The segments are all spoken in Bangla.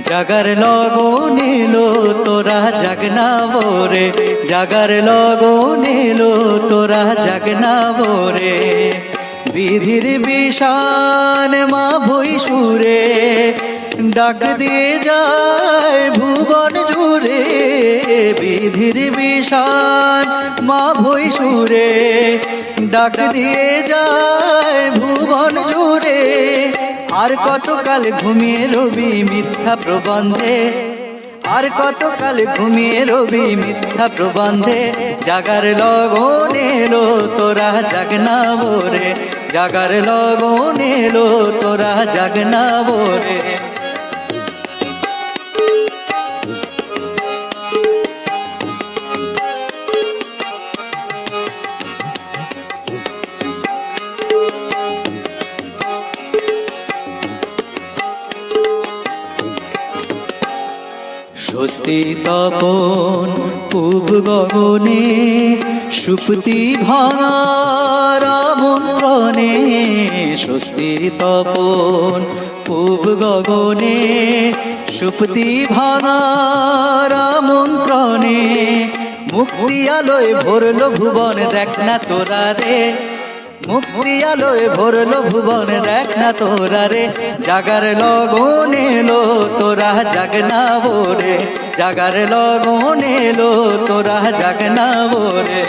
জাগার লগন এলো তোরা জাগনা বোরে, জাগার লগন এলো তোরা জাগনা বোরে। বিধির বিষান মা ভই সুরে ডাক দিয়ে যায় ভুবন জুড়ে। বিধির বিষান মা ভই সুরে ডাক দিয়ে যায় ভুবন জুড়ে। আর কতকাল ঘুমিয়ে রবি মিথ্যা প্রবন্ধে, আর কতকাল ঘুমিয়ে রবি মিথ্যা প্রবন্ধে। জাগার লগন এলো তোরা জাগনা বোরে, জাগার লগন এলো তোরা জাগনা বোরে। স্বস্তি তপন পূব গগনে সুপ্তি ভাঙার আমন্ত্রণে। স্বস্তি তপন পূব গগনে সুপ্তি ভাঙার আমন্ত্রণে। মুক্তি আলোয় ভরলো ভুবন দেখ না তোরা রে, মুক্তি আলোয় ভরলো ভুবন দেখ না তোরা রে। জাগার লগন এলো তোরা জাগনা বোরে, জাগার লগন এলো তোরা জাগনা বোরে।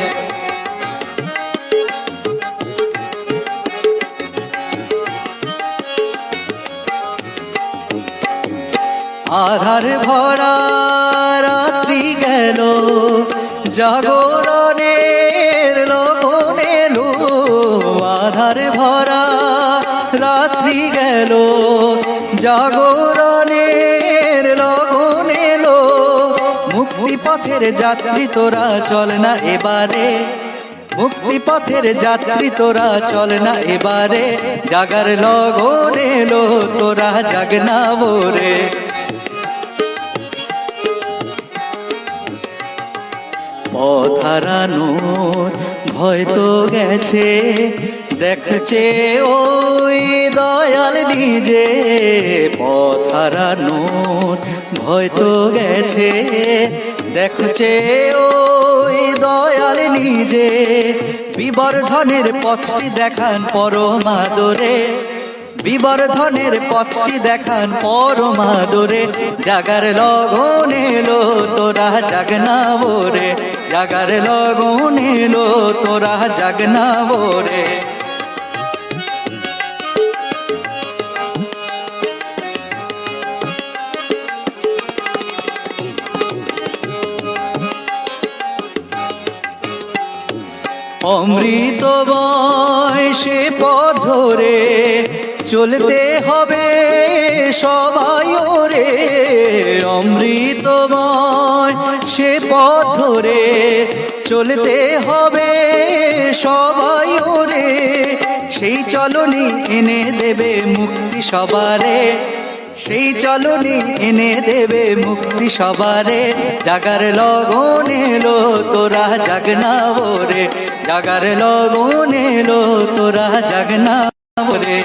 আধার ভরা রাত্রি গেল জাগরণের লগন এলো। আধার ভরা রাত্রি গেল জাগরণের লগন এলো। মুক্তি পথের যাত্রী তোরা চল না এবারে, মুক্তি পথের যাত্রী তোরা চল না এবারে। জাগার লগন এলো তোরা জাগনা বোরে। পথ হারানোর ভয় তো গেছে দেখছে ওই দয়াল নিজে। পথ হারানোর ভয় তো গেছে দেখছে ওই দয়াল নিজে। বিবর্ধনের পথটি দেখান পরম আদরে, বিবর্ধনের পথটি দেখান পরম আদরে। জাগার লগন এলো তোরা জাগনা বোরে, জাগার লগন এলো তোরা জাগনা বোরে। অমৃতময় সে পথ ধরে চলতে হবে সবাই ওরে। অমৃতময় সে পথ ধরে চলতে হবে সবাই ওরে। সেই চলনি এনে দেবে মুক্তি সবারে, সেই চলনি এনে দেবে মুক্তি সবারে। জাগার লগন এলো তোরা জাগনা বোরে, জাগার লগন এলো তোরা জাগনা বোরে।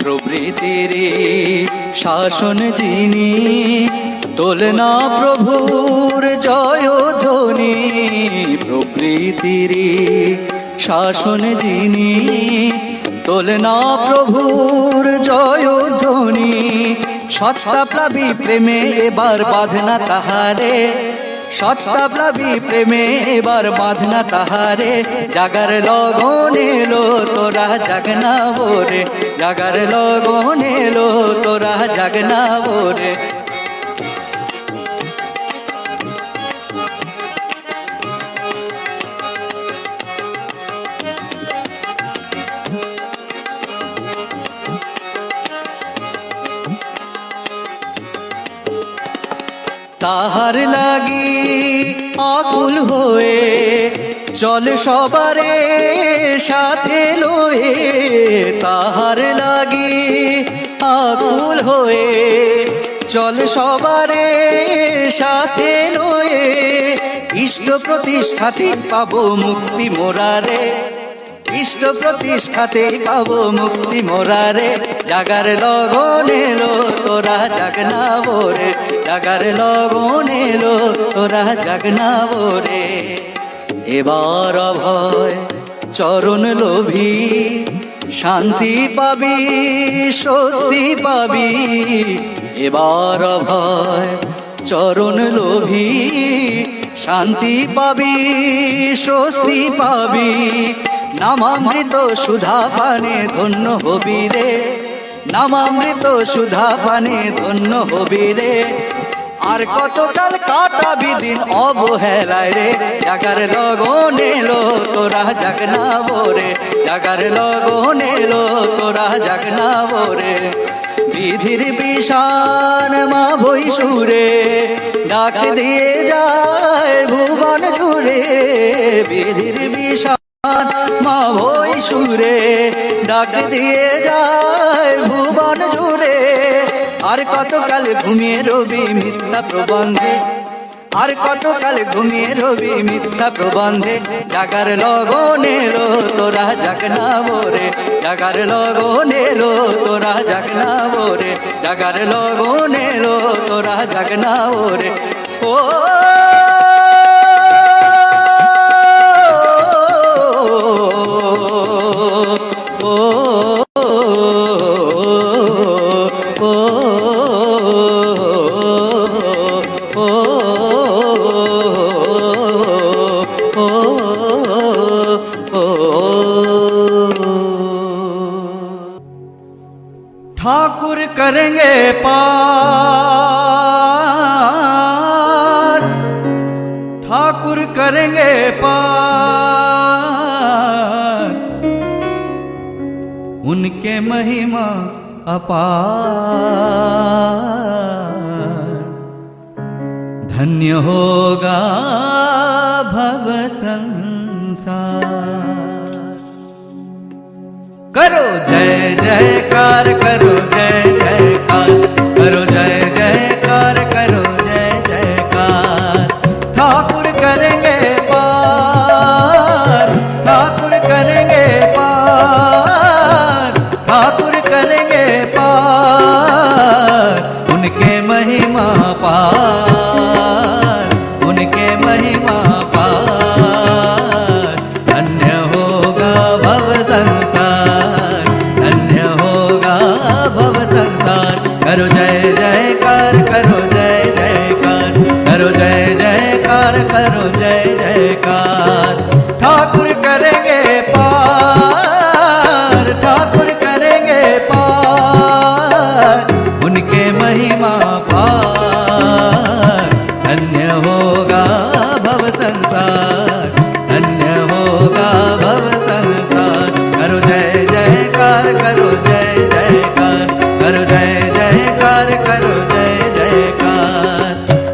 প্রবৃত্তির শাসন যিনি তোলনা প্রভুর জয়ধ্বনি। প্রবৃত্তির শাসন যিনি তোলনা প্রভুর জয়ধ্বনি। সত্তাপ্লাবী প্রেমে এবার বাঁধনা তাহারে, সত্তাপ্লাবী প্রেমে এবার বাঁধনা তাহারে। জাগার লগন এলো তোরা জাগনা বোরে, জাগার লগন এলো তোরা জাগনা বোরে। তাহার লাগি আকুল হয়ে চল সবারে সাথে লয়ে, তাহার লাগি আকুল হয়ে চল সবারে সাথে লয়ে, ইষ্ট প্রতিষ্ঠাতে পাবো মুক্তি মোরারে, ইষ্ট প্রতিষ্ঠাতে পাবো মুক্তি মোরারে। জাগার লগন এলো তোরা জাগনা বোরে, জাগার লগন এলো তোরা জাগনা বোরে। এবার অভয় চরণ লোভী শান্তি পাবি স্বস্তি পাবি, এবার অভয় চরণ লোভী শান্তি পাবি স্বস্তি পাবি। নামামৃত সুধা পানে ধন্য হবি রে, নামামৃত সুধা পানে ধন্য হবি রে। আর কতকাল কাটাবি দিন অবহেলায় রে, জাগার লগন এলো তোরা জাগনা বোরে, জাগার লগন এলো তোরা জাগনা বোরে। বিধির বিষান মা বই সুরে ডাক দিয়ে যায় ভুবন জুড়ে, বিধির বিষান মা বই সুরে ডাক দিয়ে যায় ভুবন জুড়ে। আর কতকাল ঘুমিয়ে রবি মিথ্যা প্রবন্ধে, আর কতকাল ঘুমিয়ে রবি মিথ্যা প্রবন্ধে। জাগার লগন এলো তোরা জাগনা বোরে, জাগার লগন এলো তোরা জাগনা বোরে, জাগার লগন এলো তোরা জাগনা বোরে। ও ठाकुर करेंगे पार, ठाकुर करेंगे पार, उनके महिमा अपार। धन्य होगा भव संसार। करो जय जयकार, करो जय जयकार, करो जय जयकार, करो जय जयकार। ठाकुर करेंगे पार, ठाकुर करेंगे पार, ठाकुर करेंगे पार, उनके महिमा पार, उनके महिमा पार। धन्य होगा भव संसार, धन्य होगा भव संसार। करो जय जयकार, करो जय जयकार, करो जय जयकार, करो जय जयकार। ठाकुर करेंगे पार, ठाकुर करेंगे पार, उनके महिमा पार। धन्य होगा भव संसार, धन्य होगा भव संसार। करो जय जयकार, करो जय जयकार, करो जय जयकार, करो जय जयकार।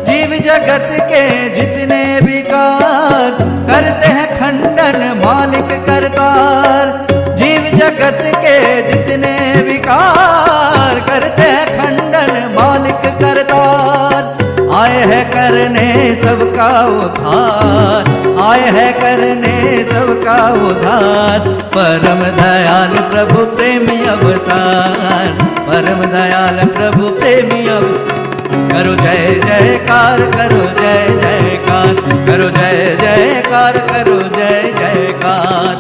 जीव जगत के जितने विकार करते हैं खंडन मालिक करतार, जीव जगत के जितने विकार करते हैं खंडन मालिक करतार। आए है करने सबका उद्धार, आए है करने सबका उद्धार। परम दयाल प्रभु प्रेमी अवतार, परम दयाल प्रभु प्रेमी अवतार। करो जय जयकार, करो जय जयकार, करो जय जयकार, करो जय जयकार।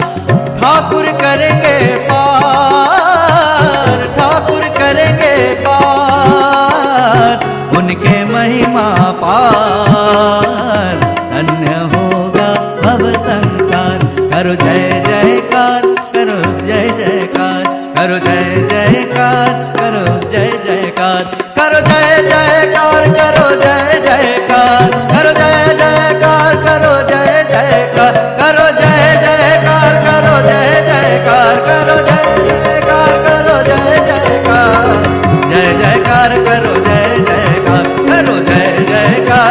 ठाकुर करेंगे पार, ठाकुर करेंगे पार, उनके महिमा पार। धन्य होगा भव संसार। करो जय जयकार, करो जय जयकार, करो जय जयकार, करो जय जयकार, करो जय जयकार, करो जय जयकार, करो जय जयकार, करो जय जयकार, करो जय जयकार, करो जय जयकार, करो जय जयकार, करो जय जयकार, जय जयकार, करो जय जयकार, करो जय जयकार।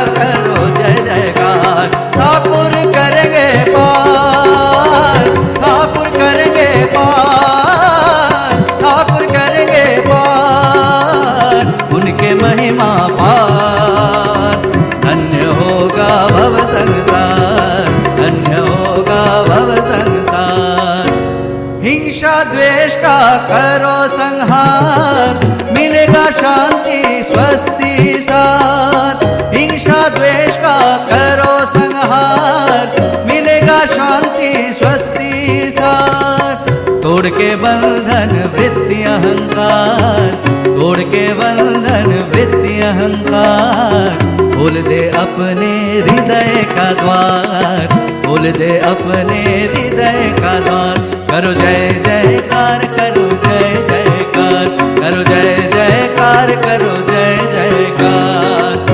तोड़ के बंधन वृत्ति अहंकार, तोड़ के बंधन वृत्ति अहंकार, खोल दे अपने हृदय का द्वार, खोल दे अपने हृदय का द्वार। करो जय जयकार, करो जय जयकार, करो जय जयकार, करो जय जयकार।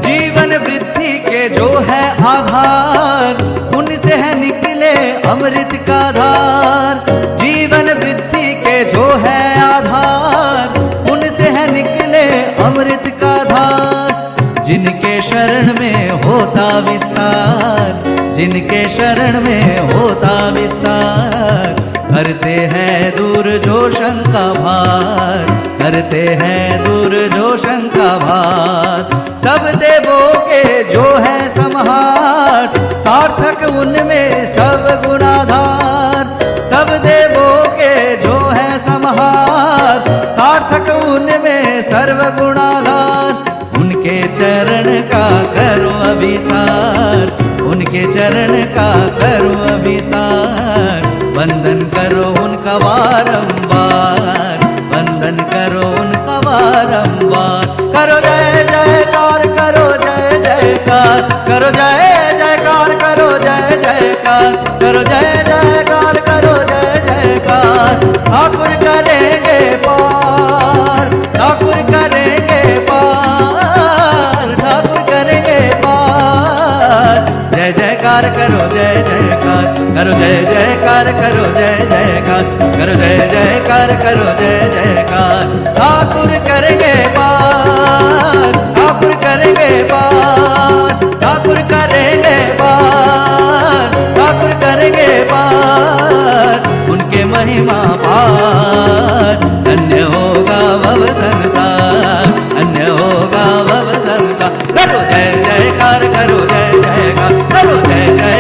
जीवन वृद्धि के जो है आधार, उनसे है निकले अमृत का धार। जीवन वृद्धि के जो है आधार, उनसे है निकले अमृत का धार। जिनके शरण में होता विस्तार, जिनके शरण में होता विस्तार, करते हैं दूर जो शंका भार, करते हैं दूर जो शंका भार। सब देवों के जो है समहार, सार्थक उनमें सब गुणाधार। सब देवों के जो है समहार, सार्थक उनमें सर्व गुणाधार। उनके चरण का करो अभिसार, उनके चरण का करो अभिसार। वंदन करो उनका बारंबार, वंदन करो उनका बारंबार। करो जय जयकार, करो जय जयकार, करो जय जयकार, करो जय जयकार, करो जय जयकार, करो जय जयकार। ठाकुर करेंगे पार, ठाकुर करेंगे पार, ठाकुर करेंगे पार। जय जयकार करो जय जयकार, करो जय जयकार, करो जय जयकार, करो जय जयकार, करो जय जयकार। ठाकुर करेंगे पार, ठाकुर करेंगे पार, ठाकुर करेंगे पार, ठाकुर करेंगे पार। उनके महिमा पार, धन्य होगा भव संसार, धन्य होगा भव संसार। करो जय जयकार, करो जय जयकार, करो जय जय